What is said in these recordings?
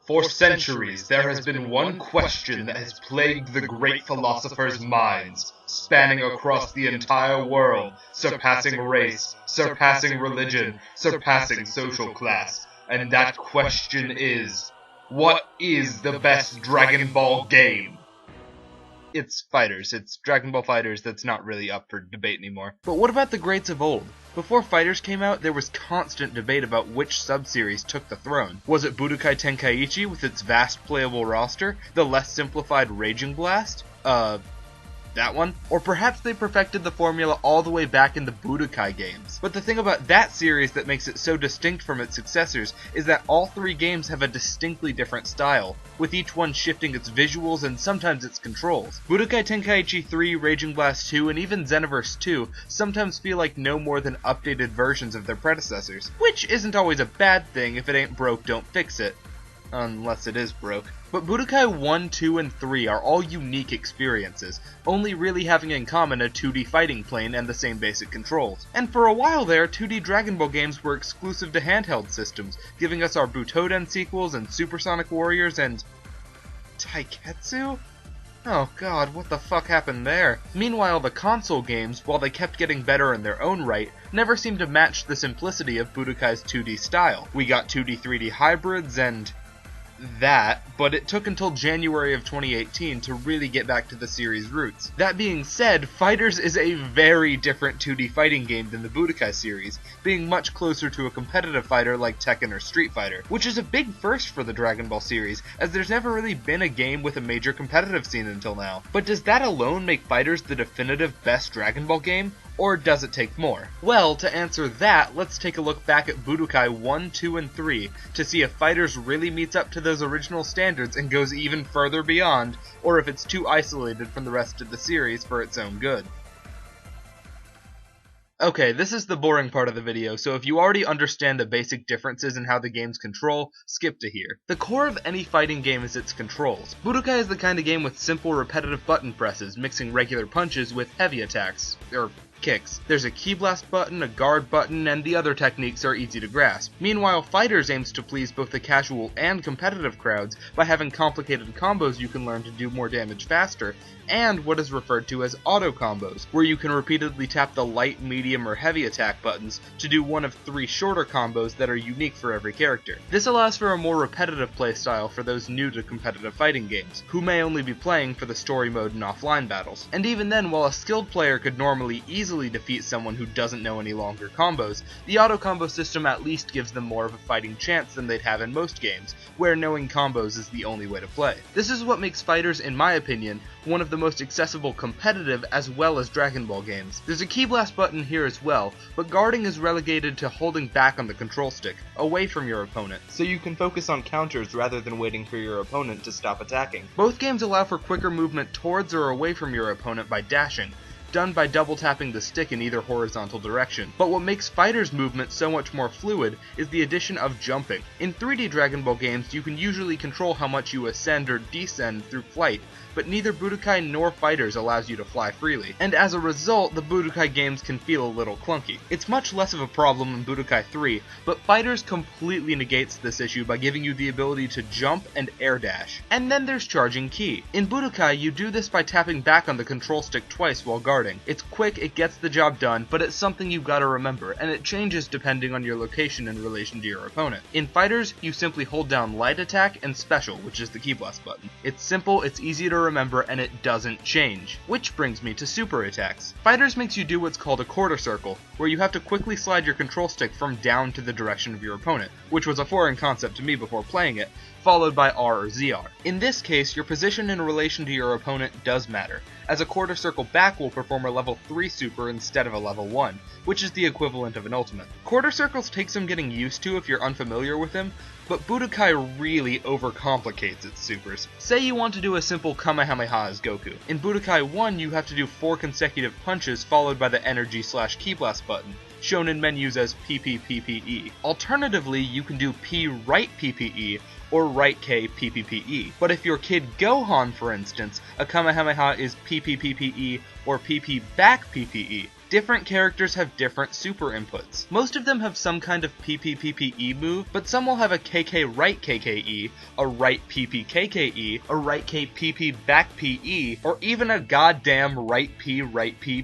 For centuries, there has been one question that has plagued the great philosophers' minds, spanning across the entire world, surpassing race, surpassing religion, surpassing social class. And that question is, what is the best Dragon Ball game? It's FighterZ. It's Dragon Ball FighterZ that's not really up for debate anymore. But what about the greats of old? Before FighterZ came out, there was constant debate about which sub-series took the throne. Was it Budokai Tenkaichi with its vast playable roster? The less simplified Raging Blast? That one? Or perhaps they perfected the formula all the way back in the Budokai games. But the thing about that series that makes it so distinct from its successors is that all three games have a distinctly different style, with each one shifting its visuals and sometimes its controls. Budokai Tenkaichi 3, Raging Blast 2, and even Xenoverse 2 sometimes feel like no more than updated versions of their predecessors, which isn't always a bad thing. If it ain't broke, don't fix it. Unless it is broke. But Budokai 1, 2, and 3 are all unique experiences, only really having in common a 2D fighting plane and the same basic controls. And for a while there, 2D Dragon Ball games were exclusive to handheld systems, giving us our Butoden sequels and Supersonic Warriors and... Taiketsu? Oh god, what the fuck happened there? Meanwhile, the console games, while they kept getting better in their own right, never seemed to match the simplicity of Budokai's 2D style. We got 2D 3D hybrids and... that, but it took until January of 2018 to really get back to the series' roots. That being said, FighterZ is a very different 2D fighting game than the Budokai series, being much closer to a competitive fighter like Tekken or Street Fighter, which is a big first for the Dragon Ball series, as there's never really been a game with a major competitive scene until now. But does that alone make FighterZ the definitive best Dragon Ball game? Or does it take more? Well, to answer that, let's take a look back at Budokai 1, 2, and 3 to see if FighterZ really meets up to those original standards and goes even further beyond, or if it's too isolated from the rest of the series for its own good. Okay, this is the boring part of the video, so if you already understand the basic differences in how the games control, skip to here. The core of any fighting game is its controls. Budokai is the kind of game with simple repetitive button presses, mixing regular punches with heavy attacks, or kicks. There's a key blast button, a guard button, and the other techniques are easy to grasp. Meanwhile, FighterZ aims to please both the casual and competitive crowds by having complicated combos you can learn to do more damage faster, and what is referred to as auto combos, where you can repeatedly tap the light, medium, or heavy attack buttons to do one of 3 shorter combos that are unique for every character. This allows for a more repetitive playstyle for those new to competitive fighting games, who may only be playing for the story mode and offline battles. And even then, while a skilled player could normally easily defeat someone who doesn't know any longer combos, the auto combo system at least gives them more of a fighting chance than they'd have in most games, where knowing combos is the only way to play. This is what makes FighterZ, in my opinion, one of the most accessible competitive as well as Dragon Ball games. There's a key blast button here as well, but guarding is relegated to holding back on the control stick, away from your opponent, so you can focus on counters rather than waiting for your opponent to stop attacking. Both games allow for quicker movement towards or away from your opponent by dashing, done by double tapping the stick in either horizontal direction. But what makes FighterZ movement so much more fluid is the addition of jumping. In 3D Dragon Ball games, you can usually control how much you ascend or descend through flight, but neither Budokai nor FighterZ allows you to fly freely, and as a result, the Budokai games can feel a little clunky. It's much less of a problem in Budokai 3, but FighterZ completely negates this issue by giving you the ability to jump and air dash. And then there's charging ki. In Budokai, you do this by tapping back on the control stick twice while guarding. It's quick, it gets the job done, but it's something you've got to remember, and it changes depending on your location in relation to your opponent. In FighterZ, you simply hold down light attack and special, which is the key blast button. It's simple, it's easy to remember, and it doesn't change. Which brings me to super attacks. FighterZ makes you do what's called a quarter circle, where you have to quickly slide your control stick from down to the direction of your opponent, which was a foreign concept to me before playing it, followed by R or ZR. In this case, your position in relation to your opponent does matter, as a quarter circle back will perform a level 3 super instead of a level 1, which is the equivalent of an ultimate. Quarter circles take some getting used to if you're unfamiliar with them, but Budokai really overcomplicates its supers. Say you want to do a simple Kamehameha as Goku. In Budokai 1, you have to do 4 consecutive punches followed by the energy/key blast button, shown in menus as PPPPE. Alternatively, you can do P right PPE or right K PPPE. But if your kid Gohan, for instance, a Kamehameha is PPPPE or PP back PPE. Different characters have different super inputs. Most of them have some kind of PPPPE move, but some will have a KK right KKE, a right PP KKE, a right K PP back PE, or even a goddamn right P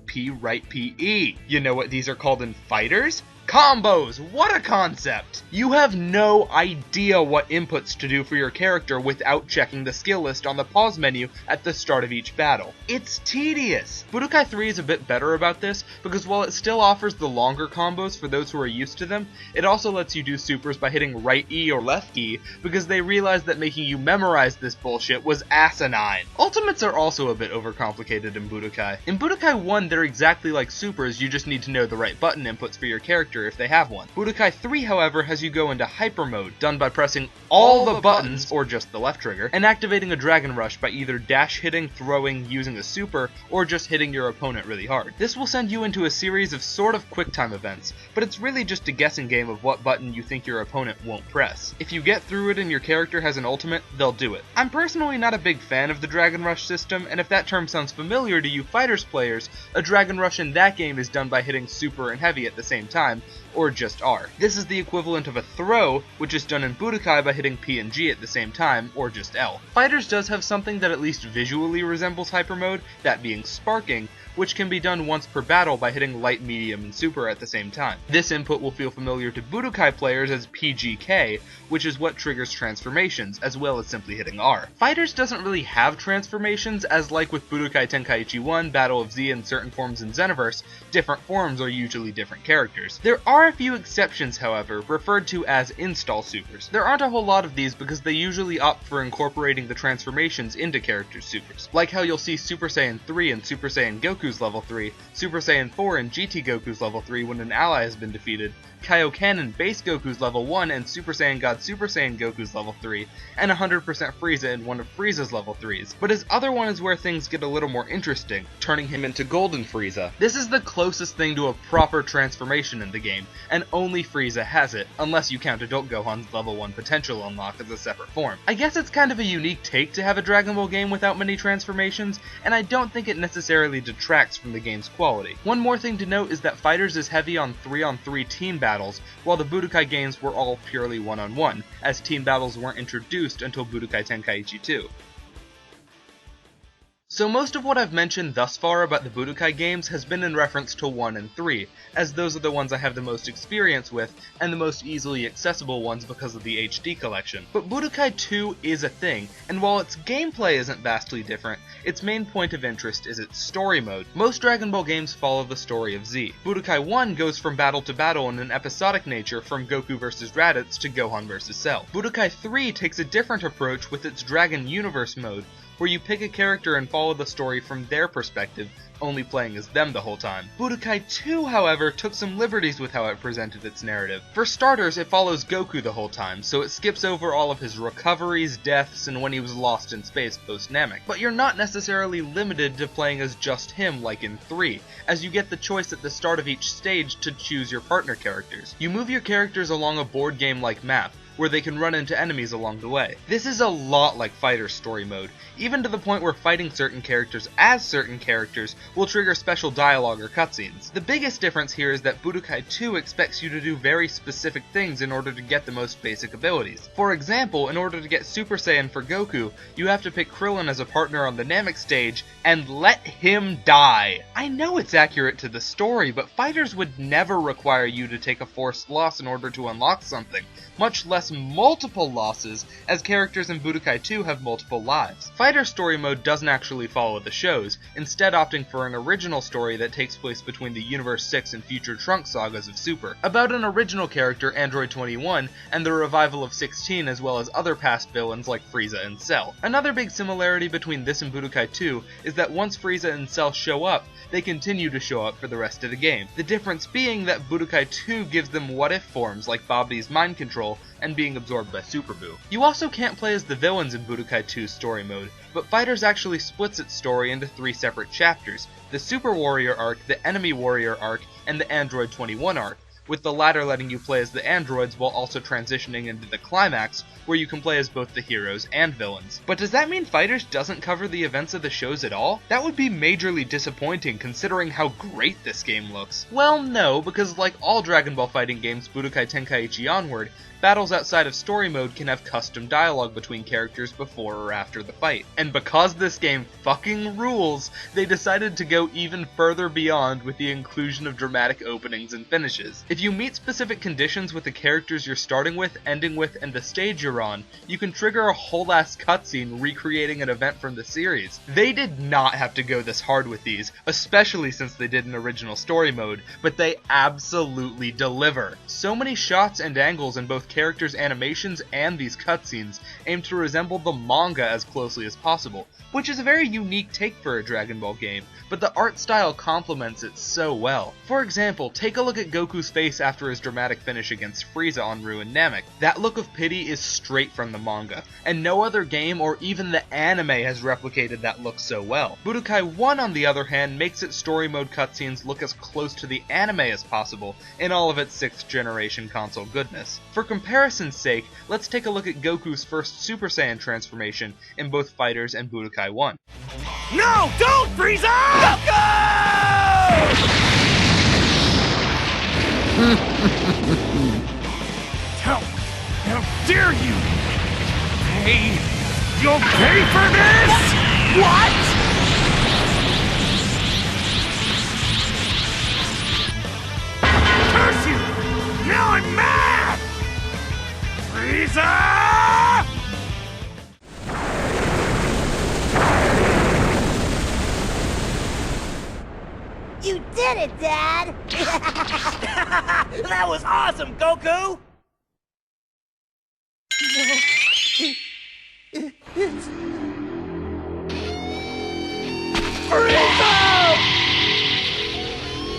P right PE. You know what these are called in fighters? Combos! What a concept! You have no idea what inputs to do for your character without checking the skill list on the pause menu at the start of each battle. It's tedious! Budokai 3 is a bit better about this, because while it still offers the longer combos for those who are used to them, it also lets you do supers by hitting right E or left E, because they realized that making you memorize this bullshit was asinine. Ultimates are also a bit overcomplicated in Budokai. In Budokai 1, they're exactly like supers, you just need to know the right button inputs for your character if they have one. Budokai 3, however, has you go into hyper mode, done by pressing all the buttons, or just the left trigger, and activating a Dragon Rush by either dash hitting, throwing, using a super, or just hitting your opponent really hard. This will send you into a series of sort of quick time events, but it's really just a guessing game of what button you think your opponent won't press. If you get through it and your character has an ultimate, they'll do it. I'm personally not a big fan of the Dragon Rush system, and if that term sounds familiar to you FighterZ players, a Dragon Rush in that game is done by hitting super and heavy at the same time, or just R. This is the equivalent of a throw, which is done in Budokai by hitting P and G at the same time, or just L. FighterZ does have something that at least visually resembles hyper mode, that being sparking, which can be done once per battle by hitting light, medium, and super at the same time. This input will feel familiar to Budokai players as PGK, which is what triggers transformations, as well as simply hitting R. FighterZ doesn't really have transformations, as like with Budokai Tenkaichi 1, Battle of Z, and certain forms in Xenoverse, different forms are usually different characters. There are a few exceptions, however, referred to as install supers. There aren't a whole lot of these because they usually opt for incorporating the transformations into characters' supers. Like how you'll see Super Saiyan 3 and Super Saiyan Goku's level 3, Super Saiyan 4 and GT Goku's level 3 when an ally has been defeated, Kaioken and Base Goku's level 1 and Super Saiyan God Super Saiyan Goku's level 3, and 100% Frieza in one of Frieza's level 3s. But his other one is where things get a little more interesting, turning him into Golden Frieza. This is the closest thing to a proper transformation in the game, and only Frieza has it, unless you count Adult Gohan's level 1 potential unlock as a separate form. I guess it's kind of a unique take to have a Dragon Ball game without many transformations, and I don't think it necessarily detracts from the game's quality. One more thing to note is that FighterZ is heavy on 3-on-3 team battles, while the Budokai games were all purely 1-on-1, as team battles weren't introduced until Budokai Tenkaichi 2. So most of what I've mentioned thus far about the Budokai games has been in reference to 1 and 3, as those are the ones I have the most experience with, and the most easily accessible ones because of the HD collection. But Budokai 2 is a thing, and while its gameplay isn't vastly different, its main point of interest is its story mode. Most Dragon Ball games follow the story of Z. Budokai 1 goes from battle to battle in an episodic nature from Goku vs Raditz to Gohan vs Cell. Budokai 3 takes a different approach with its Dragon Universe mode, where you pick a character and follow the story from their perspective, only playing as them the whole time. Budokai 2, however, took some liberties with how it presented its narrative. For starters, it follows Goku the whole time, so it skips over all of his recoveries, deaths, and when he was lost in space post-Namek. But you're not necessarily limited to playing as just him like in 3, as you get the choice at the start of each stage to choose your partner characters. You move your characters along a board game-like map, where they can run into enemies along the way. This is a lot like FighterZ story mode, even to the point where fighting certain characters as certain characters will trigger special dialogue or cutscenes. The biggest difference here is that Budokai 2 expects you to do very specific things in order to get the most basic abilities. For example, in order to get Super Saiyan for Goku, you have to pick Krillin as a partner on the Namek stage and let him die. I know it's accurate to the story, but FighterZ would never require you to take a forced loss in order to unlock something, much less multiple losses, as characters in Budokai 2 have multiple lives. FighterZ story mode doesn't actually follow the shows, instead opting for an original story that takes place between the Universe 6 and Future Trunks sagas of Super, about an original character, Android 21, and the revival of 16 as well as other past villains like Frieza and Cell. Another big similarity between this and Budokai 2 is that once Frieza and Cell show up, they continue to show up for the rest of the game. The difference being that Budokai 2 gives them what-if forms like Babdi's mind control and being absorbed by Super Buu. You also can't play as the villains in Budokai 2's story mode, but FighterZ actually splits its story into 3 separate chapters: the Super Warrior arc, the Enemy Warrior arc, and the Android 21 arc, with the latter letting you play as the androids while also transitioning into the climax, where you can play as both the heroes and villains. But does that mean FighterZ doesn't cover the events of the shows at all? That would be majorly disappointing considering how great this game looks. Well, no, because like all Dragon Ball fighting games Budokai Tenkaichi onward, battles outside of story mode can have custom dialogue between characters before or after the fight. And because this game fucking rules, they decided to go even further beyond with the inclusion of dramatic openings and finishes. If you meet specific conditions with the characters you're starting with, ending with, and the stage you're on, you can trigger a whole ass cutscene recreating an event from the series. They did not have to go this hard with these, especially since they did an original story mode, but they absolutely deliver. So many shots and angles in both characters' animations and these cutscenes aim to resemble the manga as closely as possible, which is a very unique take for a Dragon Ball game, but the art style complements it so well. For example, take a look at Goku's face after his dramatic finish against Frieza on Ruin Namek. That look of pity is straight from the manga, and no other game or even the anime has replicated that look so well. Budokai 1, on the other hand, makes its story mode cutscenes look as close to the anime as possible in all of its 6th generation console goodness. For comparison's sake, let's take a look at Goku's first Super Saiyan transformation in both FighterZ and Budokai 1. No! Don't, Frieza! Goku! How dare you! Hey, you'll pay for this! What? Curse you! Now I'm mad! Frieza! You did it, Dad! That was awesome, Goku! Frieza!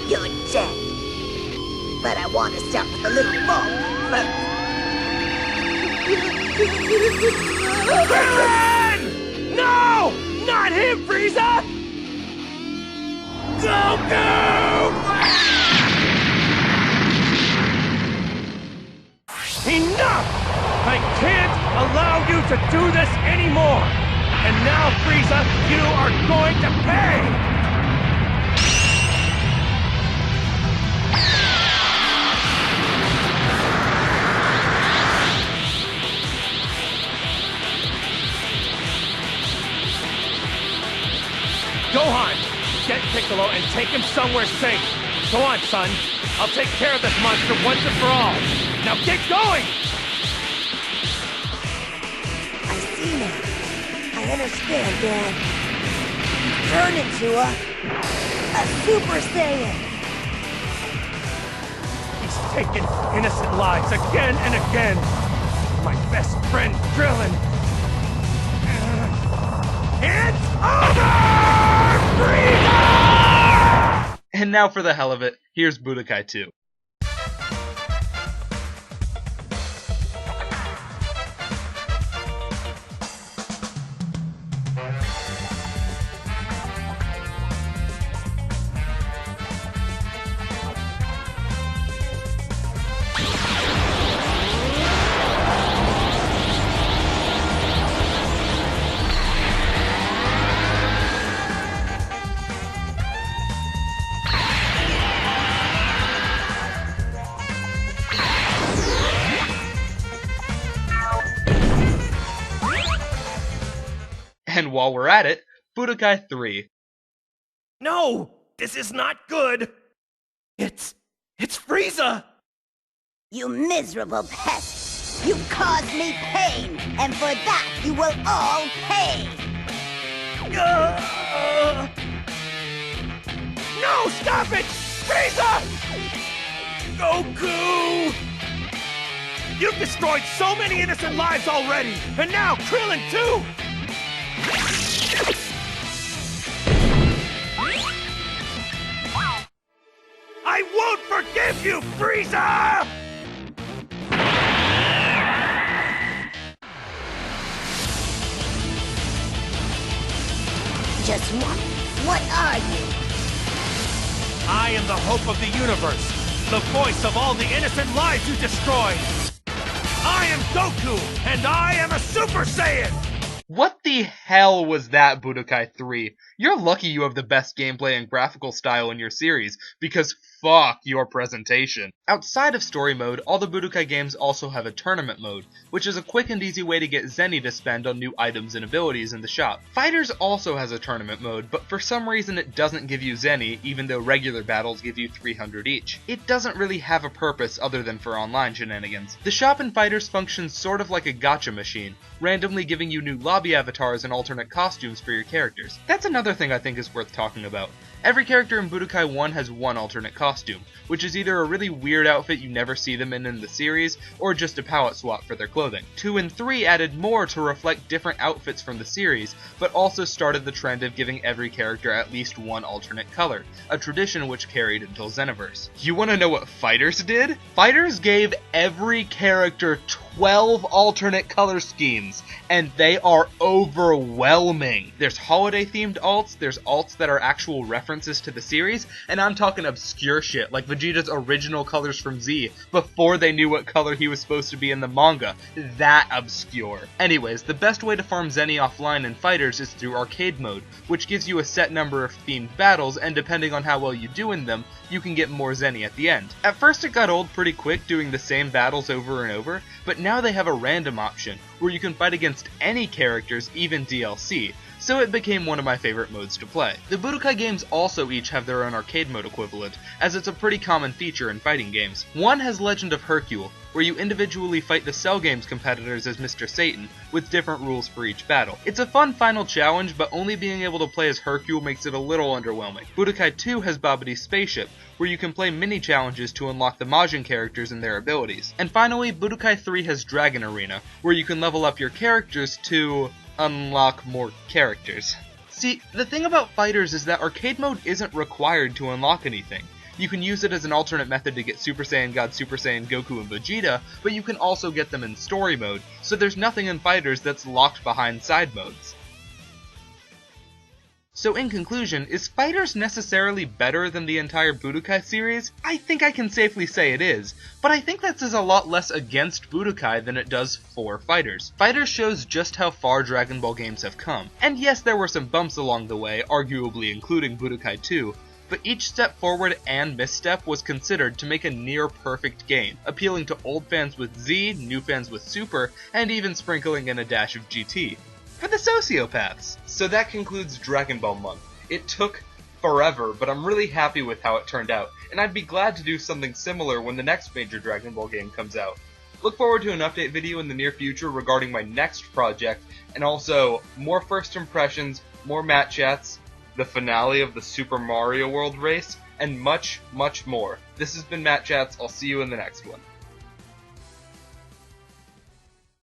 You're dead. But I want to start with a little fun first. Krillin! No! Not him, Frieza! Goku! Enough! I can't allow you to do this anymore! And now, Frieza, you are going to pay! Gohan! Get Piccolo and take him somewhere safe. Go on, son. I'll take care of this monster once and for all. Now get going! I see now. I understand, Dad. Turn into a Super Saiyan. He's taken innocent lives again and again. My best friend, Krillin. It's over! Frieza! And now for the hell of it, here's Budokai 2. And while we're at it, Budokai 3. No! This is not good! It's Frieza! You miserable pest! You caused me pain, and for that you will all pay! No, stop it! Frieza! Goku! You've destroyed so many innocent lives already, and now Krillin too! I won't forgive you, Frieza! Just what are you? I am the hope of the universe, the voice of all the innocent lives you destroyed! I am Goku, and I am a Super Saiyan! What the hell was that, Budokai 3? You're lucky you have the best gameplay and graphical style in your series, because fuck your presentation. Outside of story mode, all the Budokai games also have a tournament mode, which is a quick and easy way to get Zeni to spend on new items and abilities in the shop. FighterZ also has a tournament mode, but for some reason it doesn't give you Zeni, even though regular battles give you 300 each. It doesn't really have a purpose other than for online shenanigans. The shop in FighterZ functions sort of like a gacha machine, randomly giving you new lobby avatars and alternate costumes for your characters. That's another thing I think is worth talking about. Every character in Budokai 1 has one alternate costume, which is either a really weird outfit you never see them in the series, or just a palette swap for their clothing. 2 and 3 added more to reflect different outfits from the series, but also started the trend of giving every character at least one alternate color, a tradition which carried until Xenoverse. You wanna know what FighterZ did? FighterZ gave every character 12 alternate color schemes, and they are overwhelming. There's holiday-themed alts, there's alts that are actual references to the series, and I'm talking obscure shit, like Vegeta's original colors from Z, before they knew what color he was supposed to be in the manga. That obscure. Anyways, the best way to farm Zeni offline in FighterZ is through arcade mode, which gives you a set number of themed battles, and depending on how well you do in them, you can get more Zeni at the end. At first it got old pretty quick doing the same battles over and over, but now they have a random option, where you can fight against any characters, even DLC, so it became one of my favorite modes to play. The Budokai games also each have their own arcade mode equivalent, as it's a pretty common feature in fighting games. One has Legend of Hercule, where you individually fight the Cell Games competitors as Mr. Satan, with different rules for each battle. It's a fun final challenge, but only being able to play as Hercule makes it a little underwhelming. Budokai 2 has Babidi's Spaceship, where you can play mini challenges to unlock the Majin characters and their abilities. And finally, Budokai 3 has Dragon Arena, where you can level up your characters to unlock more characters. See, the thing about FighterZ is that arcade mode isn't required to unlock anything. You can use it as an alternate method to get Super Saiyan God, Super Saiyan Goku, and Vegeta, but you can also get them in story mode, so there's nothing in FighterZ that's locked behind side modes. So in conclusion, is FighterZ necessarily better than the entire Budokai series? I think I can safely say it is, but I think that says a lot less against Budokai than it does for FighterZ. FighterZ shows just how far Dragon Ball games have come, and yes, there were some bumps along the way, arguably including Budokai 2, but each step forward and misstep was considered to make a near-perfect game, appealing to old fans with Z, new fans with Super, and even sprinkling in a dash of GT. For the sociopaths! So that concludes Dragon Ball Month. It took forever, but I'm really happy with how it turned out, and I'd be glad to do something similar when the next major Dragon Ball game comes out. Look forward to an update video in the near future regarding my next project, and also more first impressions, more match chats, the finale of the Super Mario World race, and much, much more. This has been Matt Chats. I'll see you in the next one.